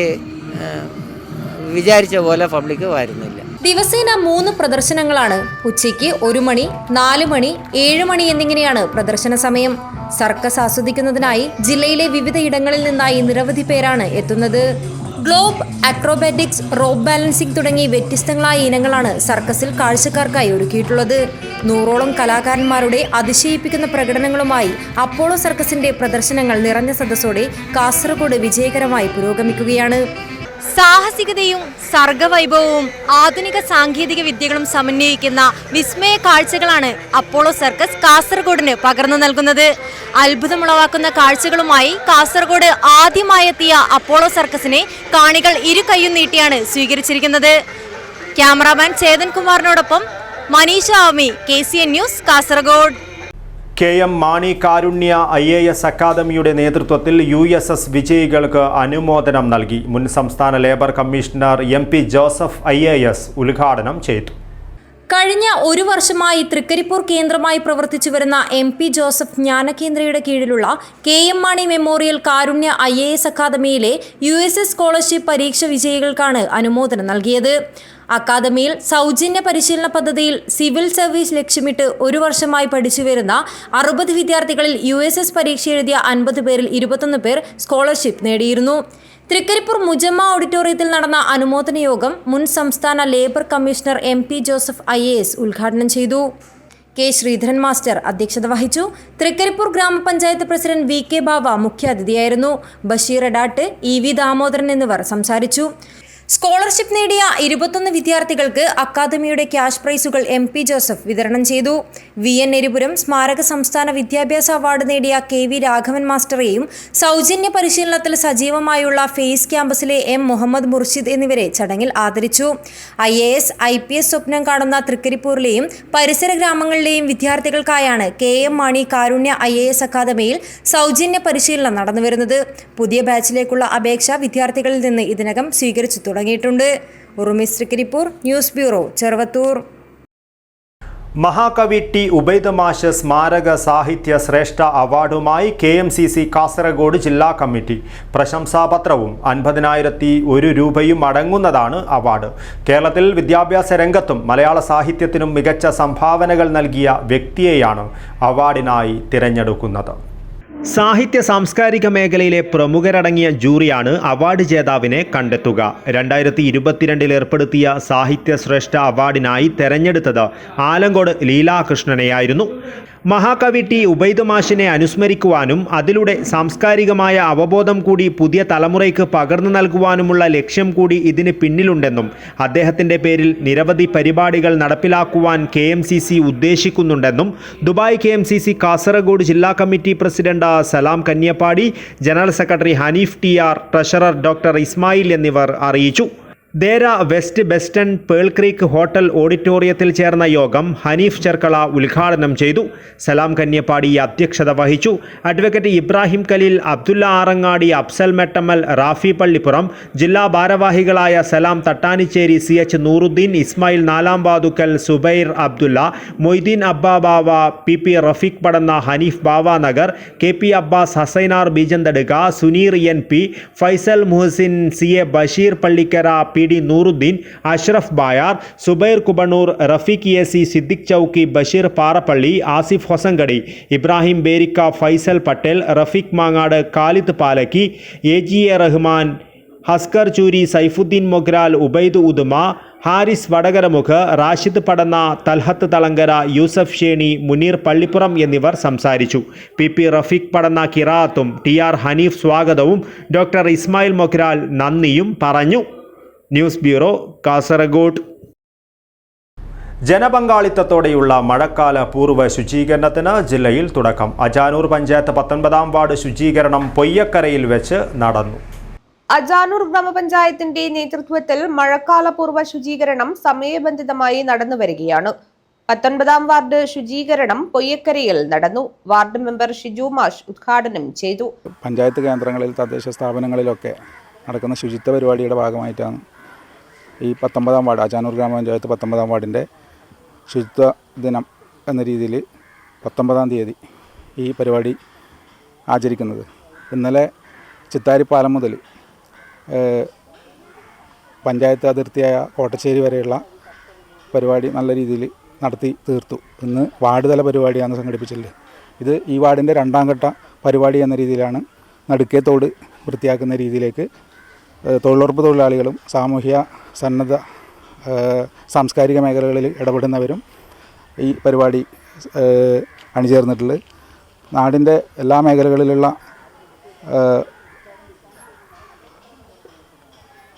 വിചാരിച്ച പോലെ പബ്ലിക്ക് വരുന്നില്ല. ദിവസേന 3 പ്രദർശനങ്ങളാണ്. ഉച്ചയ്ക്ക് 1 മണി, 4 മണി, 7 മണി എന്നിങ്ങനെയാണ് പ്രദർശന സമയം. സർക്കസ് ആസ്വദിക്കുന്നതിനായി ജില്ലയിലെ വിവിധ ഇടങ്ങളിൽ നിന്നായി നിരവധി പേരാണ് എത്തുന്നത്. ഗ്ലോബ്, അക്രോബാറ്റിക്സ്, റോപ്പ് ബാലൻസിംഗ് തുടങ്ങി വ്യത്യസ്തങ്ങളായ ഇനങ്ങളാണ് സർക്കസിൽ കാഴ്ചക്കാർക്കായി ഒരുക്കിയിട്ടുള്ളത്. 100ഓളം കലാകാരന്മാരുടെ അതിശയിപ്പിക്കുന്ന പ്രകടനങ്ങളുമായി അപ്പോളോ സർക്കസിന്റെ പ്രദർശനങ്ങൾ നിറഞ്ഞ സദസ്സോടെ കാസർഗോഡ് വിജയകരമായി പുരോഗമിക്കുകയാണ്. സാഹസികതയും സർഗവൈഭവവും ആധുനിക സാങ്കേതിക വിദ്യകളും സമന്വയിക്കുന്ന വിസ്മയ കാഴ്ചകളാണ് അപ്പോളോ സർക്കസ് കാസർഗോഡിന് പകർന്നു നൽകുന്നത്. അത്ഭുതമുളവാക്കുന്ന കാഴ്ചകളുമായി കാസർഗോഡ് ആദ്യമായെത്തിയ അപ്പോളോ സർക്കസിനെ കാണികൾ ഇരു കൈയും നീട്ടിയാണ് സ്വീകരിച്ചിരിക്കുന്നത്. ക്യാമറാമാൻ ചേതൻ കുമാറിനോടൊപ്പം Maneesha Ami, KCN news, Kasaragod. KM Mani Karunya IAS അക്കാദമിയുടെ നേതൃത്വത്തിൽ USS വിജയികൾക്ക് അനുമോദനം നൽകി. മുൻ സംസ്ഥാന labour commissioner MP Joseph IAS ഉദ്ഘാടനം ചെയ്തു. കഴിഞ്ഞ 1 വർഷമായി തൃക്കരിപ്പൂർ കേന്ദ്രമായി പ്രവർത്തിച്ചു വരുന്ന MP ജോസഫ് ജ്ഞാനകേന്ദ്രയുടെ കീഴിലുള്ള KM മാണി മെമ്മോറിയൽ കാരുണ്യ IAS അക്കാദമിയിലെ USS സ്കോളർഷിപ്പ് പരീക്ഷ വിജയികൾക്കാണ് അനുമോദനം നൽകിയത്. അക്കാദമിയിൽ സൗജന്യ പരിശീലന പദ്ധതിയിൽ സിവിൽ സർവീസ് ലക്ഷ്യമിട്ട് 1 വർഷമായി പഠിച്ചു വരുന്ന 60 വിദ്യാർത്ഥികളിൽ USS പരീക്ഷ എഴുതിയ 50 പേരിൽ 21 പേർ സ്കോളർഷിപ്പ് നേടിയിരുന്നു. തൃക്കരിപ്പൂർ മുജമ്മ ഓഡിറ്റോറിയത്തിൽ നടന്ന അനുമോദന യോഗം മുൻ സംസ്ഥാന labour commissioner MP Joseph IAS ഉദ്ഘാടനം ചെയ്തു. K. ശ്രീധരൻ മാസ്റ്റർ അധ്യക്ഷത വഹിച്ചു. തൃക്കരിപ്പൂർ ഗ്രാമപഞ്ചായത്ത് പ്രസിഡന്റ് VK ബാവ മുഖ്യാതിഥിയായിരുന്നു. ബഷീർ എടാട്ട്, EV ദാമോദരൻ എന്നിവർ സംസാരിച്ചു. സ്കോളർഷിപ്പ് നേടിയ 21 വിദ്യാർത്ഥികൾക്ക് അക്കാദമിയുടെ ക്യാഷ് പ്രൈസുകൾ MP ജോസഫ് വിതരണം ചെയ്തു. VN എരിപുരം സ്മാരക സംസ്ഥാന വിദ്യാഭ്യാസ അവാർഡ് നേടിയ KV രാഘവൻ മാസ്റ്ററെയും സൗജന്യ പരിശീലനത്തിൽ സജീവമായുള്ള ഫേസ് ക്യാമ്പസിലെ M മുഹമ്മദ് മുർഷിദ് എന്നിവരെ ചടങ്ങിൽ ആദരിച്ചു. IAS IPS സ്വപ്നം കാണുന്ന തൃക്കരിപ്പൂരിലെയും പരിസര ഗ്രാമങ്ങളിലെയും വിദ്യാർത്ഥികൾക്കായാണ് KM മാണി കാരുണ്യ IAS അക്കാദമിയിൽ സൗജന്യ പരിശീലനം നടന്നുവരുന്നത്. പുതിയ ബാച്ചിലേക്കുള്ള അപേക്ഷ വിദ്യാർത്ഥികളിൽ നിന്ന് ഇതിനകം സ്വീകരിച്ചു തുടങ്ങിയിട്ടുണ്ട്. ഉറുമിസ് തൃക്കരിപ്പൂർ, ന്യൂസ് ബ്യൂറോ, ചെറുവത്തൂർ. മഹാകവി T. ഉബൈദ് മാഷ് സ്മാരക സാഹിത്യ ശ്രേഷ്ഠ അവാർഡുമായി KMCC കാസർഗോഡ് ജില്ലാ കമ്മിറ്റി. പ്രശംസാപത്രവും 50,001 രൂപയും അടങ്ങുന്നതാണ് അവാർഡ്. കേരളത്തിൽ വിദ്യാഭ്യാസ രംഗത്തും മലയാള സാഹിത്യത്തിനും മികച്ച സംഭാവനകൾ നൽകിയ വ്യക്തിയെയാണ് അവാർഡിനായി തിരഞ്ഞെടുക്കുന്നത്. സാഹിത്യ സാംസ്കാരിക മേഖലയിലെ പ്രമുഖരടങ്ങിയ ജൂറിയാണ് അവാർഡ് ജേതാവിനെ കണ്ടെത്തുക. 2022 ഏർപ്പെടുത്തിയ സാഹിത്യ ശ്രേഷ്ഠ അവാർഡിനായി തെരഞ്ഞെടുത്തത് ആലങ്കോട് ലീലാകൃഷ്ണനെയായിരുന്നു. മഹാകവി T. ഉബൈദ് മാഷിനെ അനുസ്മരിക്കുവാനും അതിലൂടെ സാംസ്കാരികമായ അവബോധം കൂടി പുതിയ തലമുറയ്ക്ക് പകർന്നു നൽകുവാനുമുള്ള ലക്ഷ്യം കൂടി ഇതിന് പിന്നിലുണ്ടെന്നും അദ്ദേഹത്തിൻ്റെ പേരിൽ നിരവധി പരിപാടികൾ നടപ്പിലാക്കുവാൻ KMCC ഉദ്ദേശിക്കുന്നുണ്ടെന്നും ദുബായ് KMCC കാസർഗോഡ് ജില്ലാ committee president Salam Kanyappadi, general secretary Hanif TR, treasurer doctor Ismail എന്നിവർ അറിയിച്ചു. Deira West Beston Pearl Creek Hotel ഓഡിറ്റോറിയത്തിൽ ചേർന്ന യോഗം ഹനീഫ് ചെർക്കള ഉദ്ഘാടനം ചെയ്തു. സലാം കന്യപ്പാടി അധ്യക്ഷത വഹിച്ചു. അഡ്വക്കേറ്റ് ഇബ്രാഹിം കലീൽ, അബ്ദുല്ല ആറങ്ങാടി, അഫ്സൽ മെട്ടമ്മൽ, റാഫി പള്ളിപ്പുറം, ജില്ലാ ഭാരവാഹികളായ Salam Thattanicheri, CH Nooruddin, Ismail Nalamvathukkal, Zubair Abdulla, Moideen Abba Bava, PP Rafeeq Padanna, Hanif Bava Nagar, KP Abbas, Hasainar Beejanthadukka, Suneer NP, Faisal Muhsin, CA Basheer Pallikkara, PD Nooruddin, Ashraf Bayar, Zubair Kubanoor, Rafeeq AC, Siddique Chowki, Basheer Parappalli, Asif Hosangadi, Ibrahim Berikka, Faisal Patel, Rafeeq Mangad, Khalid Palakki, AGA Rahman, Haskar Choori, Saifuddin Mogral, Ubaid Udma, Haris വടകരമുഖ്, Rashid പടന്ന, തൽഹത്ത് തളങ്കര, യൂസഫ് ഷേണി, മുനീർ പള്ളിപ്പുറം എന്നിവർ സംസാരിച്ചു. പി റഫീഖ് പടന്ന കിറാത്തും TR ഹനീഫ് സ്വാഗതവും ഡോക്ടർ ഇസ്മായിൽ മൊഗ്രാൽ നന്ദിയും പറഞ്ഞു. News bureau, Kasaragod. ജനപങ്കാളിത്തത്തോടെയുള്ള മഴക്കാല പൂർവ്വ ശുചീകരണത്തിന് ജില്ലയിൽ തുടക്കം. അജാനൂർ പഞ്ചായത്ത് 19-ാം വാർഡ് ശുചീകരണം പൊയ്യക്കരയിൽ വെച്ച് നടന്നു. അജാനൂർ ഗ്രാമപഞ്ചായത്തിന്റെ നേതൃത്വത്തിൽ മഴക്കാലപൂർവ്വ ശുചീകരണം സമയബന്ധിതമായി നടന്നുവരികയാണ്. 19-ാം വാർഡ് ശുചീകരണം പൊയ്യക്കരയിൽ നടന്നു. വാർഡ് മെമ്പർ ഷിജു മാഷ് ഉദ്ഘാടനം ചെയ്തു. പഞ്ചായത്ത് കേന്ദ്രങ്ങളിൽ, തദ്ദേശ സ്ഥാപനങ്ങളിലൊക്കെ നടക്കുന്ന ശുചിത്വ പരിപാടിയുടെ ഭാഗമായിട്ടാണ് ഈ 19-ാം വാർഡ്, അജാനൂർ ഗ്രാമപഞ്ചായത്ത് 19-ാം വാർഡിൻ്റെ ശുചിത്വ ദിനം എന്ന രീതിയിൽ 19-ാം തീയതി ഈ പരിപാടി ആചരിക്കുന്നത്. ഇന്നലെ ചിത്താരിപ്പാലം മുതൽ പഞ്ചായത്ത് അതിർത്തിയായ കോട്ടശ്ശേരി വരെയുള്ള പരിപാടി നല്ല രീതിയിൽ നടത്തി തീർത്തു. ഇന്ന് വാർഡ് തല പരിപാടിയാണ് സംഘടിപ്പിച്ചിട്ടുള്ളത്. ഇത് ഈ വാർഡിൻ്റെ 2ാം ഘട്ട പരിപാടി എന്ന രീതിയിലാണ്. നടുക്കേ തോട് വൃത്തിയാക്കുന്ന രീതിയിലേക്ക് തൊഴിലുറപ്പ് തൊഴിലാളികളും സാമൂഹ്യ സന്നദ്ധ സാംസ്കാരിക മേഖലകളിൽ ഇടപെടുന്നവരും ഈ പരിപാടി അണിചേർന്നിട്ടുള്ളത്. നാടിൻ്റെ എല്ലാ മേഖലകളിലുള്ള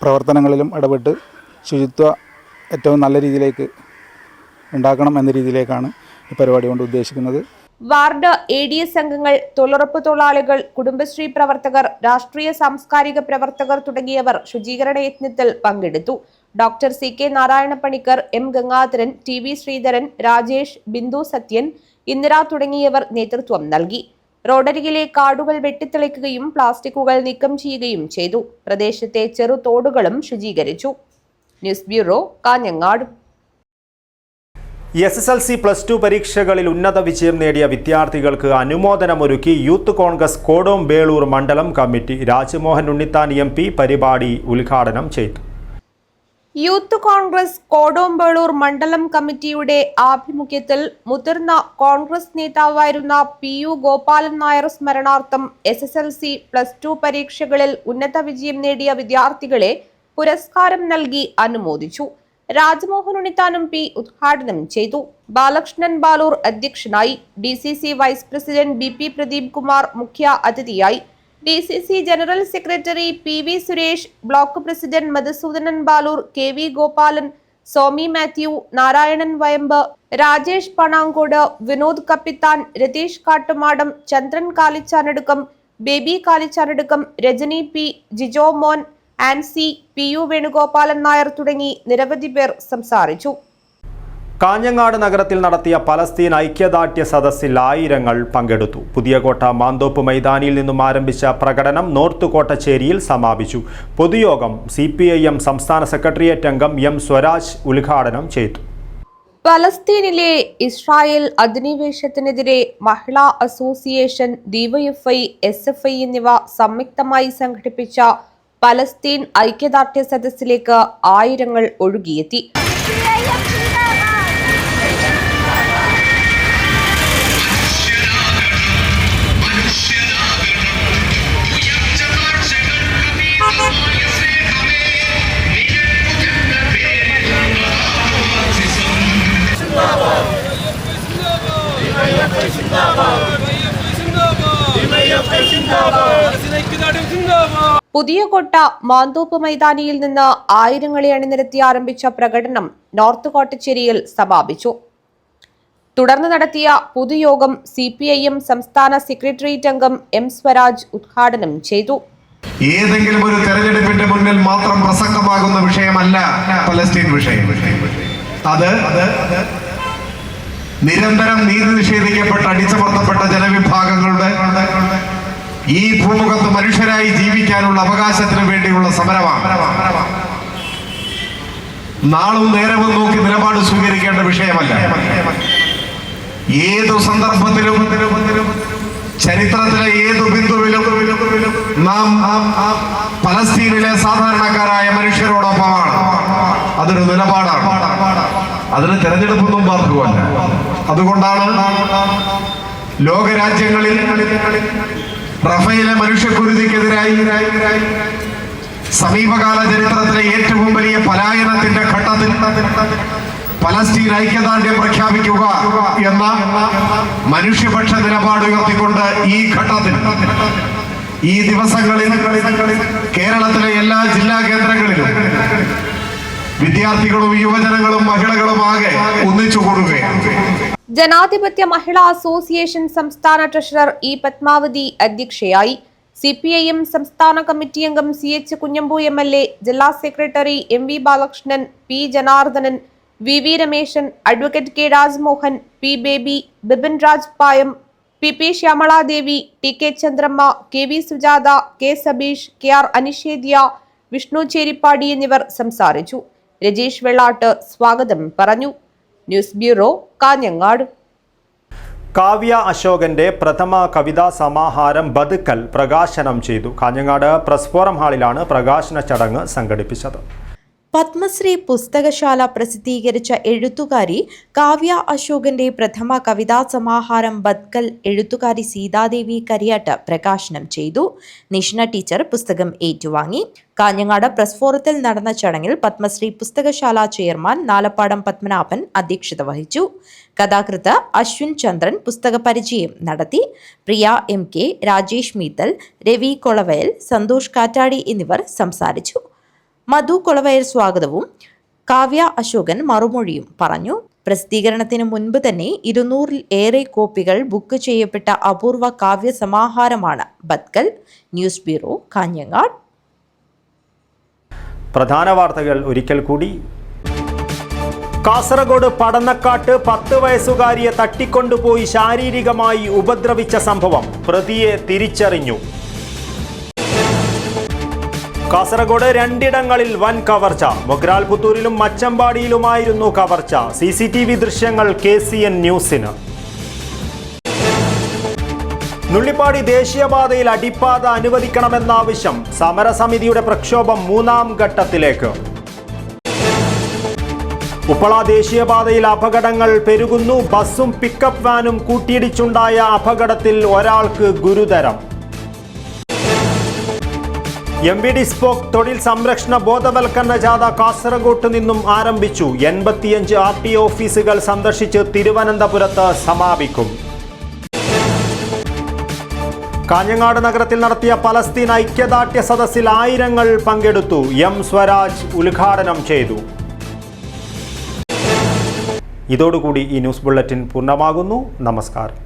പ്രവർത്തനങ്ങളിലും ഇടപെട്ട് ശുചിത്വ ഏറ്റവും നല്ല രീതിയിലേക്ക് ഉണ്ടാക്കണം എന്ന രീതിയിലേക്കാണ് ഈ പരിപാടി കൊണ്ട് ഉദ്ദേശിക്കുന്നത്. വാർഡ് ADS അംഗങ്ങൾ, തൊഴിലുറപ്പ് തൊഴിലാളികൾ, കുടുംബശ്രീ പ്രവർത്തകർ, രാഷ്ട്രീയ സാംസ്കാരിക പ്രവർത്തകർ തുടങ്ങിയവർ ശുചീകരണ യജ്ഞത്തിൽ പങ്കെടുത്തു. Doctor CK Narayana Panicker, M Gangadharan, TV Sreedharan, Rajesh, Bindu Sathyan, Indira തുടങ്ങിയവർ നേതൃത്വം നൽകി. റോഡരികിലെ കാടുകൾ വെട്ടിത്തെളിക്കുകയും പ്ലാസ്റ്റിക്കുകൾ നീക്കം ചെയ്യുകയും ചെയ്തു. പ്രദേശത്തെ ചെറു തോടുകളും ശുചീകരിച്ചു. News bureau, Kanhangad. SSLC +2 പരീക്ഷകളിൽ ഉന്നത വിജയം നേടിയ വിദ്യാർത്ഥികൾക്ക് അനുമോദനമൊരുക്കി യൂത്ത് കോൺഗ്രസ് കോടോംബേളൂർ മണ്ഡലം കമ്മിറ്റി. രാജ്മോഹൻ ഉണ്ണിത്താൻ MP പരിപാടി ഉദ്ഘാടനം ചെയ്തു. യൂത്ത് കോൺഗ്രസ് കോടോംബേളൂർ മണ്ഡലം കമ്മിറ്റിയുടെ ആഭിമുഖ്യത്തിൽ മുതിർന്ന കോൺഗ്രസ് നേതാവായിരുന്ന PU ഗോപാലൻ നായർ സ്മരണാർത്ഥം SSLC +2 പരീക്ഷകളിൽ ഉന്നത വിജയം നേടിയ വിദ്യാർത്ഥികളെ പുരസ്കാരം നൽകി അനുമോദിച്ചു. രാജ്മോഹൻ ഉണ്ണിത്താൻ MP ഉദ്ഘാടനം ചെയ്തു. ബാലകൃഷ്ണൻ ബാലൂർ അധ്യക്ഷനായി. DCC vice president BP Pradeep Kumar മുഖ്യ അതിഥിയായി. DCC general secretary PV Suresh, block president Madhusudanan Baloor, KV Gopalan, Somi Mathew, Narayanan Vayambu, Rajesh Panankode, Vinod Kappithan, Ratheesh Kattumadam, Chandran Kalichanadukkam, Baby Kalichanadukkam, Rajani P, Jijo Mon, Ancy, PU Venugopalan Nair തുടങ്ങി നിരവധി പേർ സംസാരിച്ചു. കാഞ്ഞങ്ങാട് നഗരത്തിൽ നടത്തിയ പലസ്തീൻ ഐക്യദാർഢ്യ സദസ്സിൽ ആയിരങ്ങൾ പങ്കെടുത്തു. പുതിയകോട്ട മാന്തോപ്പ് മൈതാനിയിൽ നിന്നും ആരംഭിച്ച പ്രകടനം നോർത്ത് കോട്ടശ്ശേരിയിൽ സമാപിച്ചു. പൊതുയോഗം CPIM സംസ്ഥാന സെക്രട്ടേറിയറ്റ് അംഗം M സ്വരാജ് ഉദ്ഘാടനം ചെയ്തു. പലസ്തീനിലെ ഇസ്രായേൽ അധിനിവേശത്തിനെതിരെ മഹിളാ അസോസിയേഷൻ, DYFI, SFI എന്നിവ സംയുക്തമായി സംഘടിപ്പിച്ച പലസ്തീൻ ഐക്യദാർഢ്യ സദസ്സിലേക്ക് ആയിരങ്ങൾ ഒഴുകിയെത്തി. പുതിയകോട്ട മാന്തോപ്പ് മൈതാനിയിൽ നിന്ന് ആയിരങ്ങളെ അണിനിരത്തി ആരംഭിച്ച പ്രകടനം നോർത്ത് കോട്ടശ്ശേരിയിൽ സമാപിച്ചു. തുടർന്ന് നടത്തിയ പൊതുയോഗം CPIM സംസ്ഥാന സെക്രട്ടേറിയറ്റ് അംഗം M സ്വരാജ് ഉദ്ഘാടനം ചെയ്തു. ഏതെങ്കിലും ഒരു തെരഞ്ഞെടുപ്പിന്റെ മുന്നിൽ മാത്രം പ്രസക്തമാകുന്ന വിഷയമല്ല പലസ്തീൻ വിഷയം. അത് നിരന്തരം നീതി നിഷേധിക്കപ്പെട്ട, അടിച്ചമർത്തപ്പെട്ട ജനവിഭാഗങ്ങളുടെ ഈ ഭൂമുഖത്ത് മനുഷ്യരായി ജീവിക്കാനുള്ള അവകാശത്തിന് വേണ്ടിയുള്ള സമരമാണ്. നാളും നേരവും നോക്കി നിലപാട് സ്വീകരിക്കേണ്ട വിഷയമല്ല. ഏതു സന്ദർഭത്തിലും, ചരിത്രത്തിലെ ഏതു ബിന്ദുവിലും നാം പലസ്തീനിലെ സാധാരണക്കാരായ മനുഷ്യരോടൊപ്പമാണ്. അതൊരു നിലപാടാണ്. അതിന് തെരഞ്ഞെടുപ്പൊന്നും ബാധകമല്ല. അതുകൊണ്ടാണ് ലോകരാജ്യങ്ങളിൽ റഫേലെ മനുഷ്യക്കുരുതിക്കെതിരായി സമീപകാല ചരിത്രത്തിലെ ഏറ്റവും വലിയ പലായനത്തിന്റെ ഘട്ടത്തിൽ പലസ്തീൻ ഐക്യദാർഢ്യം പ്രഖ്യാപിക്കുക എന്ന മനുഷ്യപക്ഷ നിലപാട് ഉയർത്തിക്കൊണ്ട് ഈ ഘട്ടത്തിൽ ഈ ദിവസങ്ങളിൽ കേരളത്തിലെ എല്ലാ ജില്ലാ കേന്ദ്രങ്ങളിലും വിദ്യാർത്ഥികളും യുവജനങ്ങളും മഹിളകളുമാകെ ഒന്നിച്ചുകൂടുകയാണ്. ജനാധിപത്യ മഹിളാ അസോസിയേഷൻ സംസ്ഥാന ട്രഷറർ ഇ പത്മാവതി അധ്യക്ഷയായി. CPIM സംസ്ഥാന കമ്മിറ്റി അംഗം CH കുഞ്ഞമ്പു MLA, ജില്ലാ സെക്രട്ടറി MV Balakrishnan, P Janardhanan, VV Rameshan, advocate K Rajmohan, P Baby, Bipin Raj Payam, PP Shyamaladevi, TK Chandramma, KV Sujatha, K Sabeesh, KR Anishedya, Vishnu Cheripadi എന്നിവർ സംസാരിച്ചു. രജീഷ് വെള്ളാട്ട് സ്വാഗതം പറഞ്ഞു. News bureau, Kanhangad. കാവ്യ അശോകന്റെ പ്രഥമ കവിതാ സമാഹാരം ബതുക്കൽ പ്രകാശനം ചെയ്തു. കാഞ്ഞങ്ങാട് പ്രസ് ഫോറം ഹാളിലാണ് പ്രകാശന ചടങ്ങ് സംഘടിപ്പിച്ചത്. പത്മശ്രീ പുസ്തകശാല പ്രസിദ്ധീകരിച്ച എഴുത്തുകാരി കാവ്യ അശോകന്റെ പ്രഥമ കവിതാ സമാഹാരം ബത്കൽ എഴുത്തുകാരി സീതാദേവി കരിയാട്ട് പ്രകാശനം ചെയ്തു. നിഷ്ന ടീച്ചർ പുസ്തകം ഏറ്റുവാങ്ങി. കാഞ്ഞങ്ങാട് പ്രസ് ഫോറത്തിൽ നടന്ന ചടങ്ങിൽ പത്മശ്രീ പുസ്തകശാല ചെയർമാൻ നാലപ്പാടം പത്മനാഭൻ അധ്യക്ഷത വഹിച്ചു. കഥാകൃത്ത് അശ്വിൻ ചന്ദ്രൻ പുസ്തക പരിചയം നടത്തി. പ്രിയ MK, രാജേഷ് മീത്തൽ, രവി കൊളവയൽ, സന്തോഷ് കാറ്റാടി എന്നിവർ സംസാരിച്ചു. മധു കൊളവയൽ സ്വാഗതവും കാവ്യ അശോകൻ മറുമൊഴിയും പറഞ്ഞു. പ്രസിദ്ധീകരണത്തിന് മുൻപ് തന്നെ 200-ൽ ഏറെ കോപ്പികൾ ബുക്ക് ചെയ്യപ്പെട്ട അപൂർവ കാവ്യ സമാഹാരമാണ് ബത്കൽ. News bureau, Kanhangad. പ്രധാന വാർത്തകൾ ഒരിക്കൽ കൂടി. കാസർഗോഡ് പടന്നക്കാട്ട് 10 വയസ്സുകാരിയെ തട്ടിക്കൊണ്ടുപോയി ശാരീരികമായി ഉപദ്രവിച്ച സംഭവം, പ്രതിയെ തിരിച്ചറിഞ്ഞു. കാസർഗോഡ് 2 വൻ കവർച്ച. മൊഗ്രാൽ പുത്തൂരിലും മച്ചമ്പാടിയിലുമായിരുന്നു കവർച്ച. CCTV ദൃശ്യങ്ങൾ KCN ന്യൂസിന്. നുള്ളിപ്പാടി ദേശീയപാതയിൽ അടിപ്പാത അനുവദിക്കണമെന്ന ആവശ്യം. സമരസമിതിയുടെ പ്രക്ഷോഭം 3ാം ഘട്ടത്തിലേക്ക്. ഉപ്പള ദേശീയപാതയിൽ അപകടങ്ങൾ പെരുകുന്നു. ബസ്സും പിക്കപ്പ് വാനും കൂട്ടിയിടിച്ചുണ്ടായ അപകടത്തിൽ ഒരാൾക്ക് ഗുരുതരം. MVD സ്പോക്ക് തൊഴിൽ സംരക്ഷണ ബോധവൽക്കരണ ജാഥ കാസർഗോട്ട് നിന്നും ആരംഭിച്ചു. 85 RTO ഓഫീസുകൾ സന്ദർശിച്ച് തിരുവനന്തപുരത്ത് സമാപിക്കും. കാഞ്ഞങ്ങാട് നഗരത്തിൽ നടത്തിയ പലസ്തീൻ ഐക്യദാർഢ്യ സദസ്സിൽ ആയിരങ്ങൾ പങ്കെടുത്തു. M സ്വരാജ് ഉദ്ഘാടനം ചെയ്തു. ഇതോടുകൂടി ഈ ന്യൂസ് ബുള്ളറ്റിൻ പൂർണ്ണമാകുന്നു. നമസ്കാരം.